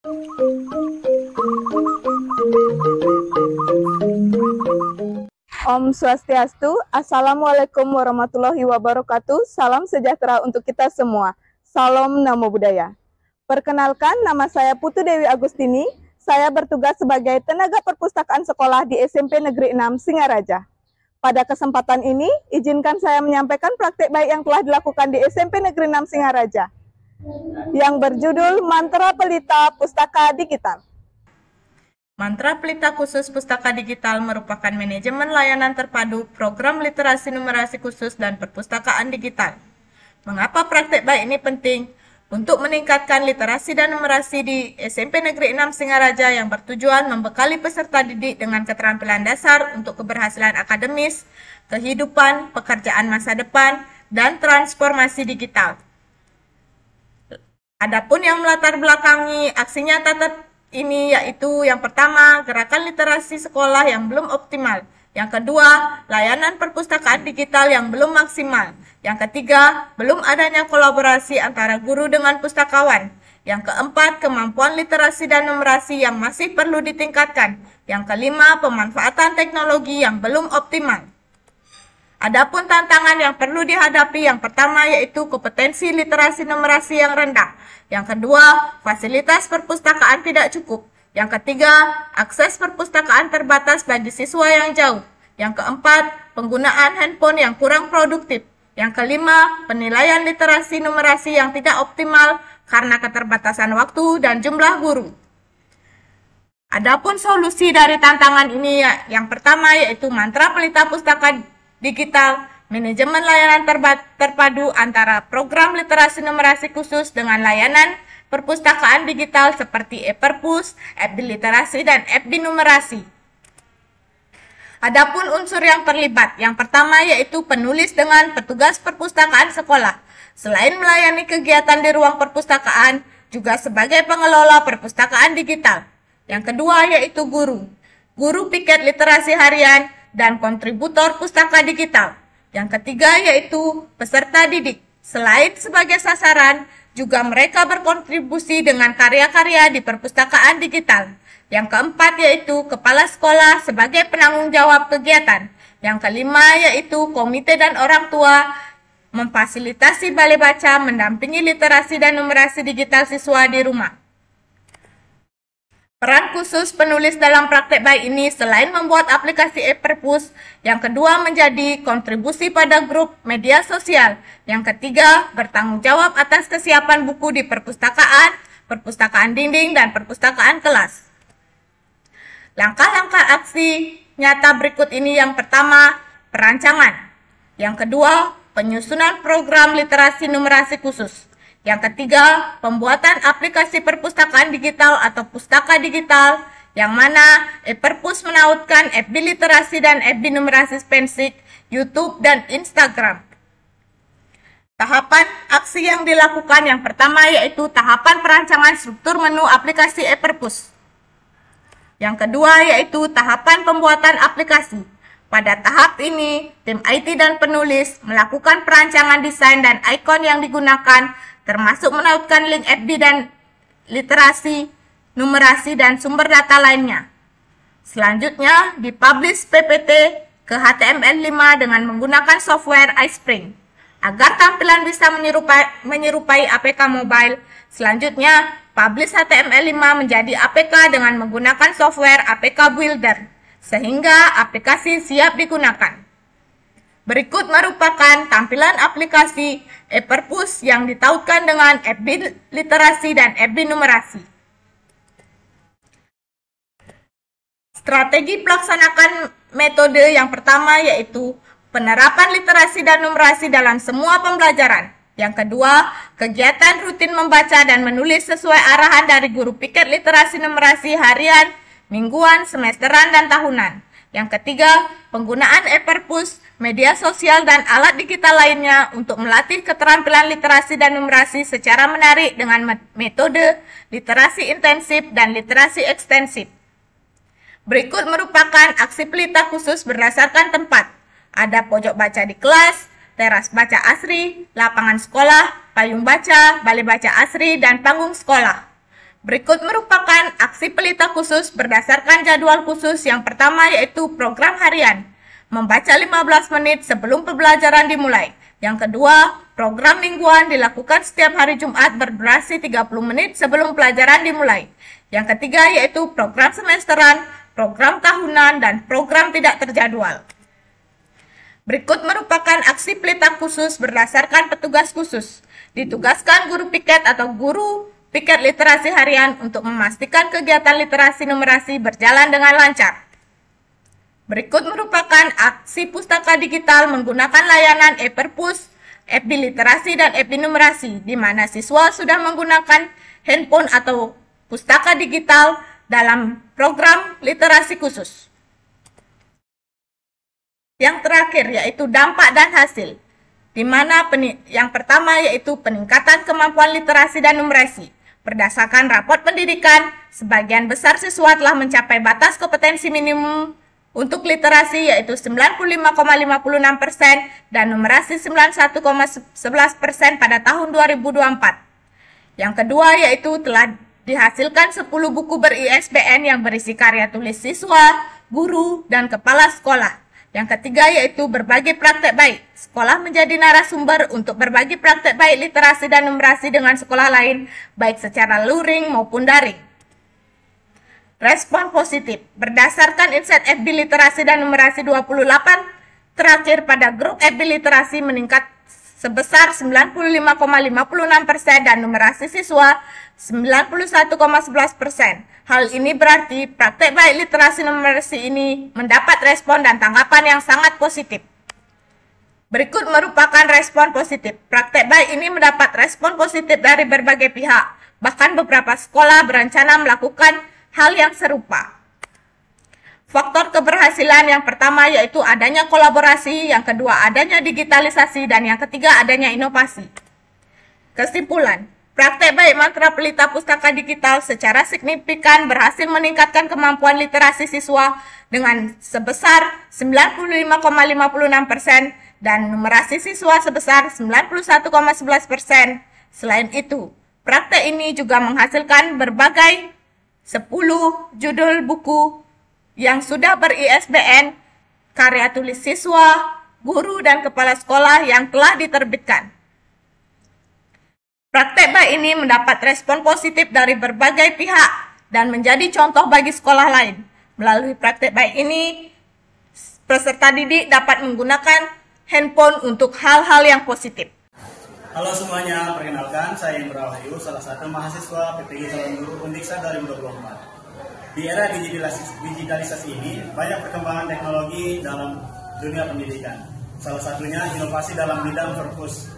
Om Swastiastu, Assalamualaikum warahmatullahi wabarakatuh, salam sejahtera untuk kita semua, salam namo buddhaya. Perkenalkan, nama saya Putu Dewi Agustini, saya bertugas sebagai tenaga perpustakaan sekolah di SMP Negeri 6 Singaraja. Pada kesempatan ini, izinkan saya menyampaikan praktek baik yang telah dilakukan di SMP Negeri 6 Singaraja, yang berjudul Mantra Pelita Pustaka Digital. Mantra Pelita Khusus Pustaka Digital merupakan manajemen layanan terpadu program literasi numerasi khusus dan perpustakaan digital. Mengapa praktek baik ini penting? Untuk meningkatkan literasi dan numerasi di SMP Negeri 6 Singaraja yang bertujuan membekali peserta didik dengan keterampilan dasar untuk keberhasilan akademis, kehidupan, pekerjaan masa depan, dan transformasi digital. Adapun yang melatar belakangi aksi nyata ini yaitu yang pertama, gerakan literasi sekolah yang belum optimal. Yang kedua, layanan perpustakaan digital yang belum maksimal. Yang ketiga, belum adanya kolaborasi antara guru dengan pustakawan. Yang keempat, kemampuan literasi dan numerasi yang masih perlu ditingkatkan. Yang kelima, pemanfaatan teknologi yang belum optimal. Adapun tantangan yang perlu dihadapi yang pertama yaitu kompetensi literasi numerasi yang rendah. Yang kedua, fasilitas perpustakaan tidak cukup. Yang ketiga, akses perpustakaan terbatas bagi siswa yang jauh. Yang keempat, penggunaan handphone yang kurang produktif. Yang kelima, penilaian literasi numerasi yang tidak optimal karena keterbatasan waktu dan jumlah guru. Adapun solusi dari tantangan ini yang pertama yaitu mantra pelita pustaka digital, manajemen layanan terpadu antara program literasi numerasi khusus dengan layanan perpustakaan digital seperti e-perpus, app di literasi, dan app di numerasi. Adapun unsur yang terlibat, yang pertama yaitu penulis dengan petugas perpustakaan sekolah. Selain melayani kegiatan di ruang perpustakaan, juga sebagai pengelola perpustakaan digital. Yang kedua yaitu guru piket literasi harian, dan kontributor pustaka digital. Yang ketiga yaitu peserta didik. Selain sebagai sasaran, juga mereka berkontribusi dengan karya-karya di perpustakaan digital. Yang keempat yaitu kepala sekolah sebagai penanggung jawab kegiatan. Yang kelima yaitu komite dan orang tua memfasilitasi balai baca, mendampingi literasi dan numerasi digital siswa di rumah. Peran khusus penulis dalam praktek baik ini selain membuat aplikasi e-perpus, yang kedua menjadi kontribusi pada grup media sosial, yang ketiga bertanggung jawab atas kesiapan buku di perpustakaan, perpustakaan dinding, dan perpustakaan kelas. Langkah-langkah aksi nyata berikut ini yang pertama, perancangan. Yang kedua, penyusunan program literasi numerasi khusus. Yang ketiga, pembuatan aplikasi perpustakaan digital atau pustaka digital, yang mana e-perpus menautkan FB literasi dan FB numerasi Spensik, YouTube, dan Instagram. Tahapan aksi yang dilakukan yang pertama yaitu tahapan perancangan struktur menu aplikasi e-perpus. Yang kedua yaitu tahapan pembuatan aplikasi. Pada tahap ini, tim IT dan penulis melakukan perancangan desain dan ikon yang digunakan, termasuk menautkan link FB dan literasi, numerasi, dan sumber data lainnya. Selanjutnya, dipublish PPT ke HTML5 dengan menggunakan software iSpring. Agar tampilan bisa menyerupai APK mobile, selanjutnya, publish HTML5 menjadi APK dengan menggunakan software APK Builder, sehingga aplikasi siap digunakan. Berikut merupakan tampilan aplikasi e-perpus yang ditautkan dengan FB literasi dan FB numerasi. Strategi pelaksanakan metode yang pertama yaitu penerapan literasi dan numerasi dalam semua pembelajaran. Yang kedua, kegiatan rutin membaca dan menulis sesuai arahan dari guru piket literasi numerasi harian, mingguan, semesteran, dan tahunan. Yang ketiga, penggunaan e-perpus, media sosial, dan alat digital lainnya untuk melatih keterampilan literasi dan numerasi secara menarik dengan metode literasi intensif dan literasi ekstensif. Berikut merupakan aksi pelita khusus berdasarkan tempat. Ada pojok baca di kelas, teras baca asri, lapangan sekolah, payung baca, balai baca asri, dan panggung sekolah. Berikut merupakan aksi pelita khusus berdasarkan jadwal khusus. Yang pertama yaitu program harian, membaca 15 menit sebelum pembelajaran dimulai. Yang kedua, program mingguan dilakukan setiap hari Jumat berdurasi 30 menit sebelum pelajaran dimulai. Yang ketiga yaitu program semesteran, program tahunan, dan program tidak terjadwal. Berikut merupakan aksi pelita khusus berdasarkan petugas khusus. Ditugaskan guru piket atau guru piket literasi harian untuk memastikan kegiatan literasi numerasi berjalan dengan lancar. Berikut merupakan aksi pustaka digital menggunakan layanan e-perpus, FB literasi, dan FB numerasi, di mana siswa sudah menggunakan handphone atau pustaka digital dalam program literasi khusus. Yang terakhir yaitu dampak dan hasil, di mana yang pertama yaitu peningkatan kemampuan literasi dan numerasi. Berdasarkan raport pendidikan, sebagian besar siswa telah mencapai batas kompetensi minimum untuk literasi yaitu 95,56% dan numerasi 91,11% pada tahun 2024. Yang kedua yaitu telah dihasilkan 10 buku ber-ISBN yang berisi karya tulis siswa, guru, dan kepala sekolah. Yang ketiga yaitu berbagi praktek baik. Sekolah menjadi narasumber untuk berbagi praktek baik literasi dan numerasi dengan sekolah lain, baik secara luring maupun daring. Respon positif. Berdasarkan insight FB literasi dan numerasi 28, terakhir pada grup FB literasi meningkat sebesar 95,56% dan numerasi siswa 91,11%. Hal ini berarti praktek baik literasi numerasi ini mendapat respon dan tanggapan yang sangat positif. Berikut merupakan respon positif. Praktek baik ini mendapat respon positif dari berbagai pihak. Bahkan beberapa sekolah berencana melakukan hal yang serupa. Faktor keberhasilan yang pertama yaitu adanya kolaborasi, yang kedua adanya digitalisasi, dan yang ketiga adanya inovasi. Kesimpulan, praktek baik mantra pelita pustaka digital secara signifikan berhasil meningkatkan kemampuan literasi siswa dengan sebesar 95,56% dan numerasi siswa sebesar 91,11%. Selain itu, praktek ini juga menghasilkan berbagai 10 judul buku yang sudah ber-ISBN, karya tulis siswa, guru, dan kepala sekolah yang telah diterbitkan. Praktek baik ini mendapat respon positif dari berbagai pihak dan menjadi contoh bagi sekolah lain. Melalui praktek baik ini, peserta didik dapat menggunakan handphone untuk hal-hal yang positif. Halo semuanya, perkenalkan saya Indra Wahyu, salah satu mahasiswa PPG Calon Guru Undiksa 2024. Di era digitalisasi ini, banyak perkembangan teknologi dalam dunia pendidikan. Salah satunya inovasi dalam bidang perpus.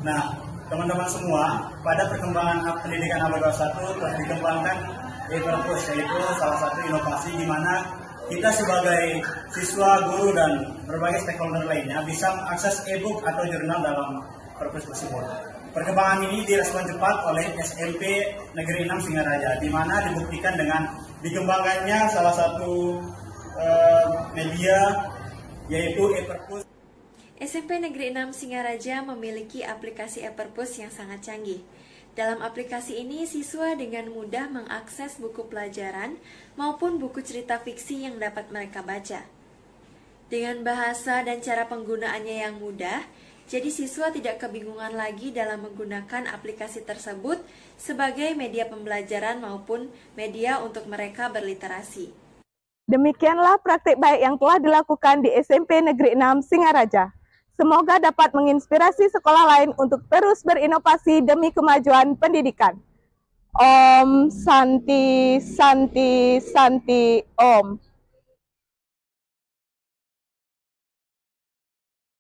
Nah, teman-teman semua, pada perkembangan pendidikan abad 21 telah dikembangkan e-perpus, yaitu salah satu inovasi di mana kita sebagai siswa, guru, dan berbagai stakeholder lainnya bisa mengakses e-book atau jurnal dalam perpus tersebut. Perkembangan ini direspon cepat oleh SMP Negeri 6 Singaraja, di mana dibuktikan dengan dikembangkannya salah satu media yaitu e-perpus. SMP Negeri 6 Singaraja memiliki aplikasi e-perpus yang sangat canggih. Dalam aplikasi ini, siswa dengan mudah mengakses buku pelajaran maupun buku cerita fiksi yang dapat mereka baca. Dengan bahasa dan cara penggunaannya yang mudah, jadi siswa tidak kebingungan lagi dalam menggunakan aplikasi tersebut sebagai media pembelajaran maupun media untuk mereka berliterasi. Demikianlah praktik baik yang telah dilakukan di SMP Negeri 6 Singaraja. Semoga dapat menginspirasi sekolah lain untuk terus berinovasi demi kemajuan pendidikan. Om Santi Santi Santi Om.